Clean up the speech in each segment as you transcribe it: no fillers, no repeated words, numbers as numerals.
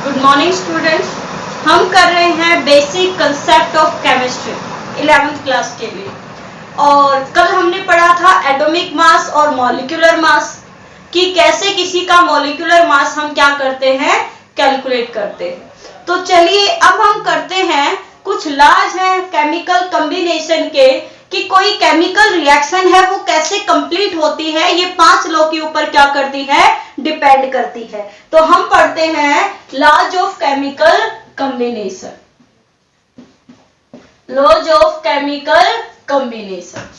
Good morning students. हम कर रहे हैं basic concept of chemistry 11th class के लिए। और कल हमने पढ़ा था एटॉमिक मास और मॉलिक्यूलर मास कि कैसे किसी का मॉलिक्यूलर मास हम क्या करते हैं, कैलकुलेट करते हैं। तो चलिए अब हम करते हैं कुछ लॉज हैं केमिकल कॉम्बिनेशन के कि कोई केमिकल रिएक्शन है वो कैसे कंप्लीट होती है, ये 5 लॉ के ऊपर क्या करती है, डिपेंड करती है। तो हम पढ़ते हैं laws of chemical combination. Laws of chemical combination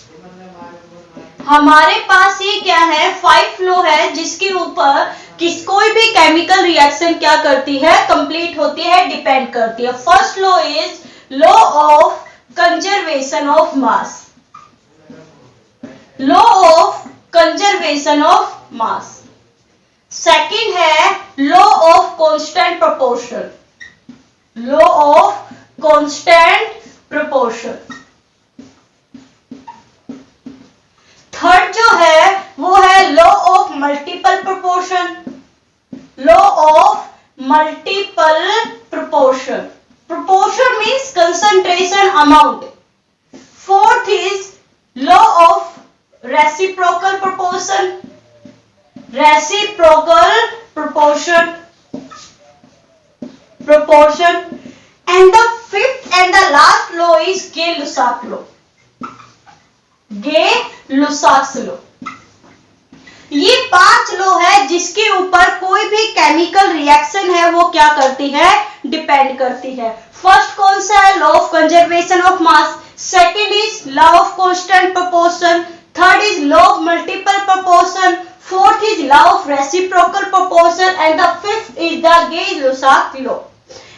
हमारे पास ये क्या है, 5 लॉ है जिसके ऊपर कोई भी केमिकल रिएक्शन क्या करती है, कंप्लीट होती है, डिपेंड करती है। First law is law of conservation of mass. Law of conservation of mass. Second है law of constant proportion. Law of constant proportion. Third जो है वो है law of multiple proportion. Law of multiple proportion. Proportion means concentration amount. Fourth is law of reciprocal proportion. Reciprocal proportion. Proportion. And the fifth and the last law is Gay-Lussac law. Gay-Lussac law. ये 5 law है जिसके ऊपर कोई भी chemical reaction है वो क्या करती है, डिपेंड करती है। फर्स्ट कौन सा है, law of conservation of mass. Second is law of constant proportion. Third is law of multiple proportion. Fourth is law of reciprocal proportion and the fifth is the Gay Lussac law.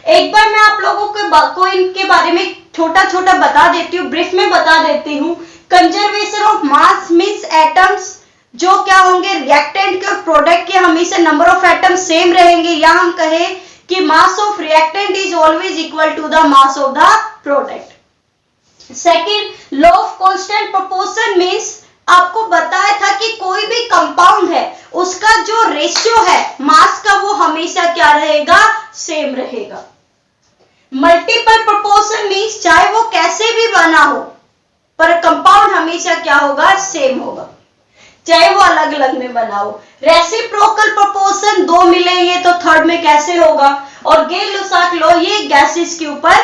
एक बार मैं आप लोगों को इनके बारे में छोटा छोटा बता देती हूँ, ब्रीफ में बता देती हूँ। Conservation of mass means atoms जो क्या होंगे, रिएक्टेंट के और प्रोडक्ट के हमेशा नंबर ऑफ एटम सेम रहेंगे, या हम कहें कि mass of reactant is always equal to the mass of the product. Second law of constant proportion means आपको बताया था कि कोई भी कंपाउंड है उसका जो रेशियो है मास का वो हमेशा क्या रहेगा, सेम रहेगा। मल्टीपल प्रोपोर्शन मींस चाहे वो कैसे भी बना हो पर कंपाउंड हमेशा क्या होगा, सेम होगा, चाहे वो अलग अलग में बना हो। रेसिप्रोकल प्रोपोर्शन 2 मिलेंगे तो थर्ड में कैसे होगा। और गे-लुसाक लॉ ये गैसेस के ऊपर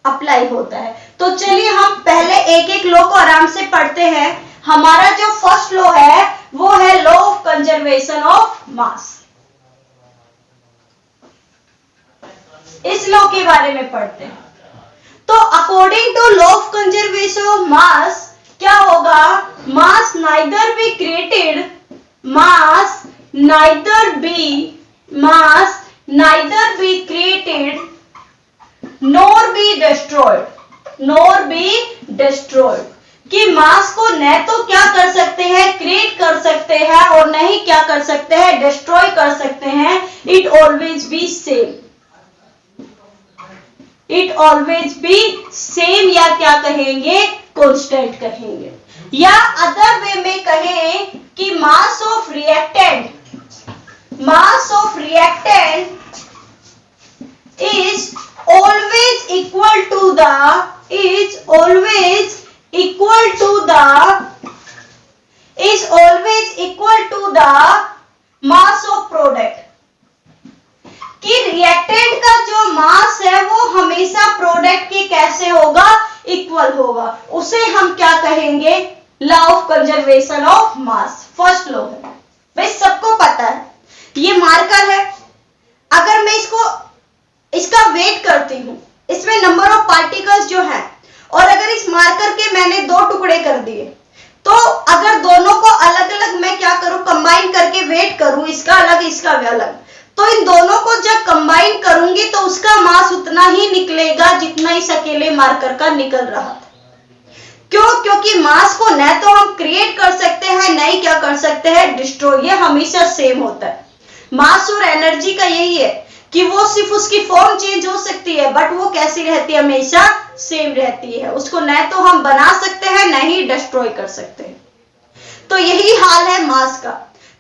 अप्लाई होता है। तो चलिए हम पहले एक एक लॉ को आराम से पढ़ते हैं। हमारा जो फर्स्ट लॉ है वो है law of conservation of mass. इस लॉ के बारे में पढ़ते हैं। तो according to law of conservation of mass क्या होगा, mass neither be created, mass neither be created nor be destroyed, nor be destroyed. कि मास को न तो क्या कर सकते हैं, क्रिएट कर सकते हैं और नहीं क्या कर सकते हैं, डिस्ट्रॉय कर सकते हैं। It always be same, it always be same, या क्या कहेंगे, कांस्टेंट कहेंगे। या अदर वे में कहें कि mass of reactant is always equal to the mass of product. कि रिएक्टेंट का जो मास है वो हमेशा प्रोडक्ट के कैसे होगा, इक्वल होगा। उसे हम क्या कहेंगे, law of conservation of mass. First law है भाई, सबको पता है, ये मार्कर है। अगर मैं इसका वेट करती हूं, इसमें नंबर ऑफ पार्टिकल्स जो है, और अगर इस मार्कर के मैंने 2 टुकड़े कर दिए तो अगर दोनों को अलग अलग मैं क्या करूं, कंबाइन करके वेट करूं, इसका अलग इसका अलग, तो इन दोनों को जब कंबाइन करूंगी तो उसका मास उतना ही निकलेगा जितना इस अकेले मार्कर का निकल रहा था। क्यों? क्योंकि मास को न तो हम क्रिएट कर सकते हैं, न ही क्या कर सकते हैं, डिस्ट्रॉय। ये हमेशा सेम होता है। मास और एनर्जी का यही है कि वो सिर्फ उसकी फॉर्म चेंज हो सकती है बट वो कैसी रहती है, हमेशा सेम रहती है। उसको न तो हम बना सकते हैं न ही डिस्ट्रॉय कर सकते हैं। तो यही हाल है मास का।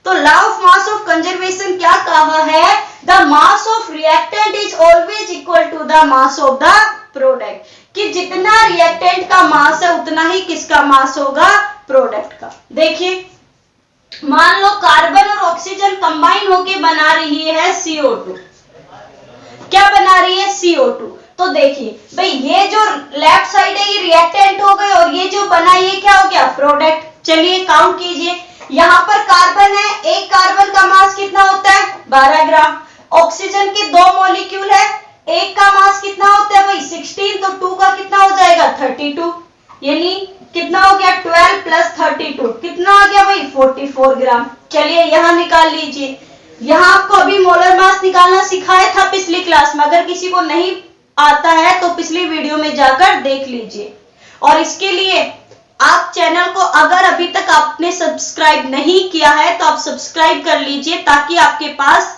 तो law of mass of conservation क्या कहा है the mass of reactant is always equal to the mass of the product, कि जितना रिएक्टेंट का मास है उतना ही किसका मास होगा, प्रोडक्ट का। देखिए मान लो कार्बन और ऑक्सीजन कंबाइन होके बना रही है CO2, क्या बना रही है, CO2। तो देखिए भाई ये जो लेफ्ट साइड है ये रिएक्टेंट हो गए और ये जो बना ये क्या हो गया, प्रोडक्ट। चलिए काउंट कीजिए, यहाँ पर कार्बन है, एक कार्बन का मास कितना होता है 12 ग्राम, ऑक्सीजन के 2 मॉलिक्यूल है, एक का मास कितना होता है भाई 16, तो 2 का कितना हो जाएगा 32, यानी कितना हो गया 12 प्लस 32 कितना आ गया भाई 44 ग्राम। चलिए यहां निकाल लीजिए, यहां आपको अभी मोलर मास निकालना सिखाया था पिछली क्लास में, अगर किसी को नहीं आता है तो पिछली वीडियो में जाकर देख लीजिए। और इसके लिए आप चैनल को अगर अभी तक आपने सब्सक्राइब नहीं किया है तो आप सब्सक्राइब कर लीजिए, ताकि आपके पास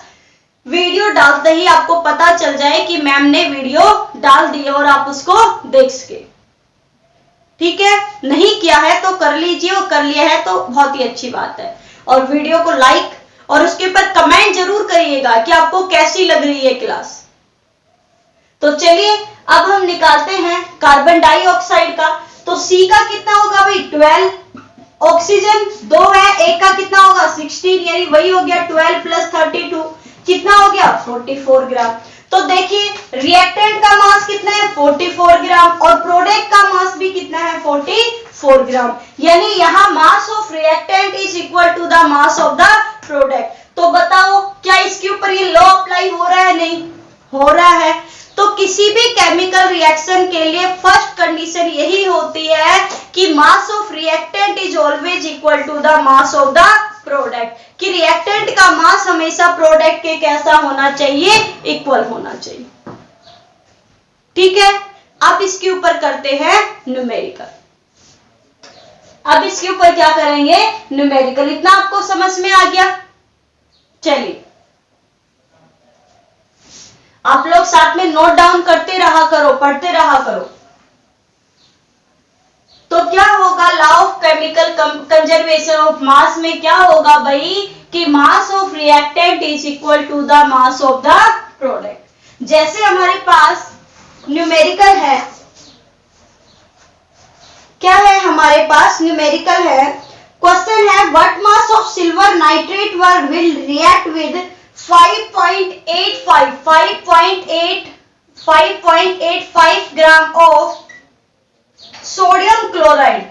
वीडियो डालते ही आपको पता चल जाए कि मैम ने वीडियो डाल दी है और आप उसको देख सके। ठीक है, नहीं किया है तो कर लीजिए, और कर लिया है तो बहुत ही अच्छी बात है। और वीडियो को लाइक और उसके ऊपर कमेंट जरूर करिएगा कि आपको कैसी लग रही है क्लास। तो चलिए अब हम निकालते हैं कार्बन डाइऑक्साइड का। तो C का कितना होगा भाई 12, ऑक्सीजन 2 है, एक का कितना होगा 16, यानी वही हो गया 12 प्लस 32 कितना हो गया 44 ग्राम। तो देखिए रिएक्टेंट का मास कितना है 44 ग्राम और प्रोडक्ट का मास भी कितना है 44 ग्राम, यानी यहाँ mass of reactant is equal to the mass of the product. तो बताओ क्या इसके ऊपर ये लॉ अप्लाई हो रहा है, नहीं हो रहा है। तो किसी भी केमिकल रिएक्शन के लिए फर्स्ट कंडीशन यही होती है कि mass of reactant is always equal to the mass of the product, कि रिएक्टेंट का मास हमेशा प्रोडक्ट के कैसा होना चाहिए, इक्वल होना चाहिए। ठीक है, अब इसके ऊपर करते हैं न्यूमेरिकल। अब इसके ऊपर क्या करेंगे, न्यूमेरिकल। इतना आपको समझ में आ गया। चलिए आप लोग साथ में नोट डाउन करते रहा करो, पढ़ते रहा करो। तो क्या होगा, law of chemical conservation of mass में क्या होगा भाई, कि mass of reactant is equal to the mass of the product. जैसे हमारे पास न्यूमेरिकल है, क्या है हमारे पास न्यूमेरिकल है। क्वेश्चन है what mass of silver nitrate will react with 5.85 gram of sodium chloride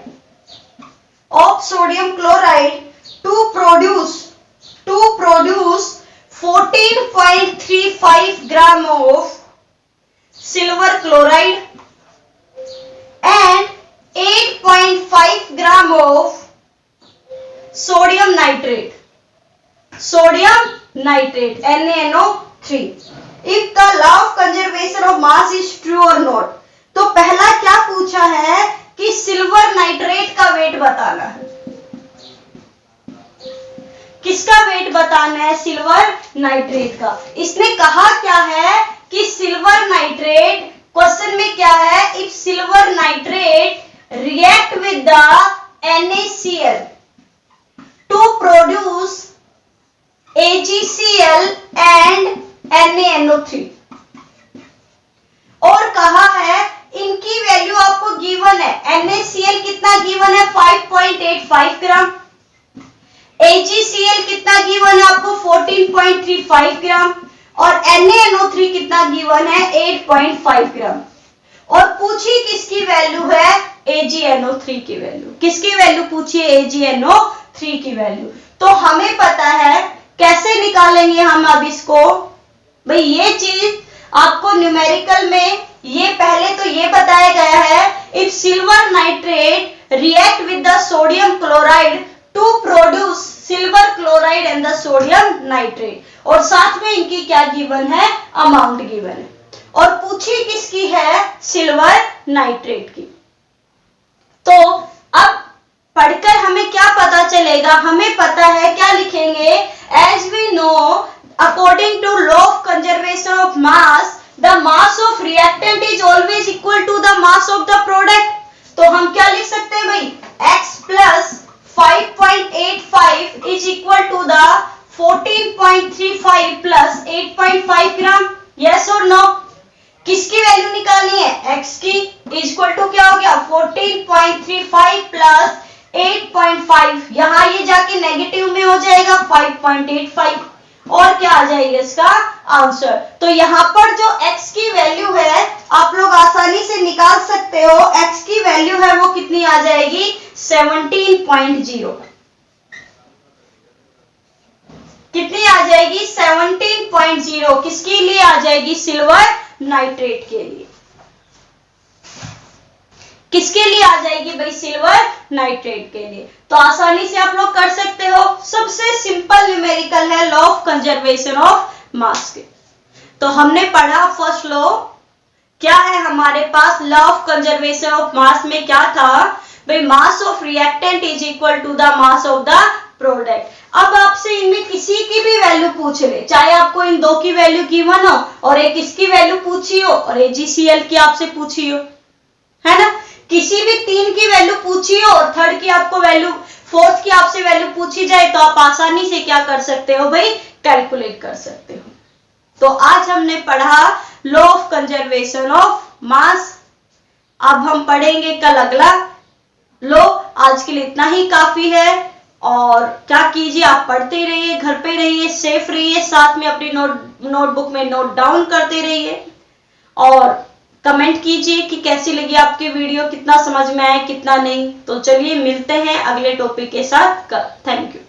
to produce 14.35 gram of silver chloride and 8.5 gram of sodium nitrate NaNO3 if the law of conservation of mass is true or not। तो पहला क्या पूछा है कि silver nitrate का wait बताना है। किसका वेट बताना है, सिल्वर नाइट्रेट का। इसने कहा क्या है कि सिल्वर नाइट्रेट, क्वेश्चन में क्या है, if silver nitrate react with the NaCl to produce AgCl and NaNO3, और कहा है इनकी वैल्यू आपको गिवन है। NaCl कितना गिवन है 5.85 ग्राम, AgCl कितना गिवन है आपको 14.35 ग्राम और NaNO3 कितना गिवन है 8.5 ग्राम। और पूछी किसकी वैल्यू है, AgNO3 की वैल्यू। किसकी वैल्यू पूछिए, AgNO3 की वैल्यू। तो हमें पता है कैसे निकालेंगे हम अब इसको भाई। ये चीज आपको न्यूमेरिकल में ये पहले तो ये बताया गया है, if silver nitrate react with the sodium chloride to produce silver chloride and the sodium nitrate, और साथ में इनकी क्या गिवन है, अमाउंट गिवन है। और पूछी किसकी है, सिल्वर नाइट्रेट की। तो अब पढ़कर हमें क्या पता चलेगा, हमें पता है क्या लिखेंगे, as we know according to law of conservation of mass the mass of reactant is always equal to the mass of the product. तो हम क्या लिख सकते हैं भाई, x plus 5.85 is equal to the 14 14.35 plus 8.5 gram, yes और no? किसकी value निकालनी है? x की, इक्वल टू क्या हो गया? 14.35 प्लस 8.5, यहां ये जाके नेगेटिव में हो जाएगा 5.85, और क्या आ जाएगा इसका आंसर? तो यहाँ पर जो x की वैल्यू है आप लोग आसानी से निकाल सकते हो। x की वैल्यू है वो कितनी आ जाएगी? 17.0। कितनी आ जाएगी? 17.0। किसके लिए आ जाएगी? सिल्वर नाइट्रेट के लिए। किसके लिए आ जाएगी भाई? सिल्वर नाइट्रेट के लिए। तो आसानी से आप लोग कर सकते हो। सबसे सिंपल न्यूमेरिकल है law of conservation of mass के। तो हमने पढ़ा फर्स्ट लॉ क्या है हमारे पास? Law of conservation of mass में क्या था भाई? Mass of reactant is equal to the mass of the product. अब आपसे इनमें किसी की भी वैल्यू पूछ ले, चाहे आपको इन दो की वैल्यू गिवन हो और एक इसकी वैल्यू पूछी हो और AgCl की आपसे पूछी हो, है ना? किसी भी तीन की वैल्यू पूछी हो और थर्ड की आपको वैल्यू, फोर्थ की आपसे वैल्यू पूछी जाए तो आप आसानी से क्या कर सकते हो भाई? कैलकुलेट कर सकते हो। तो आज हमने पढ़ा लॉ ऑफ कंजर्वेशन ऑफ मास। अब हम पढ़ेंगे कल अगला लॉ। आज के लिए इतना ही काफी है। और क्या कीजिए, आप पढ़ते रहिए, घर पे रहिए, सेफ रहिए, साथ में अपनी नोटबुक में नोट डाउन करते रहिए और कमेंट कीजिए कि कैसी लगी आपकी वीडियो, कितना समझ में आया, कितना नहीं। तो चलिए मिलते हैं अगले टॉपिक के साथ। Thank you.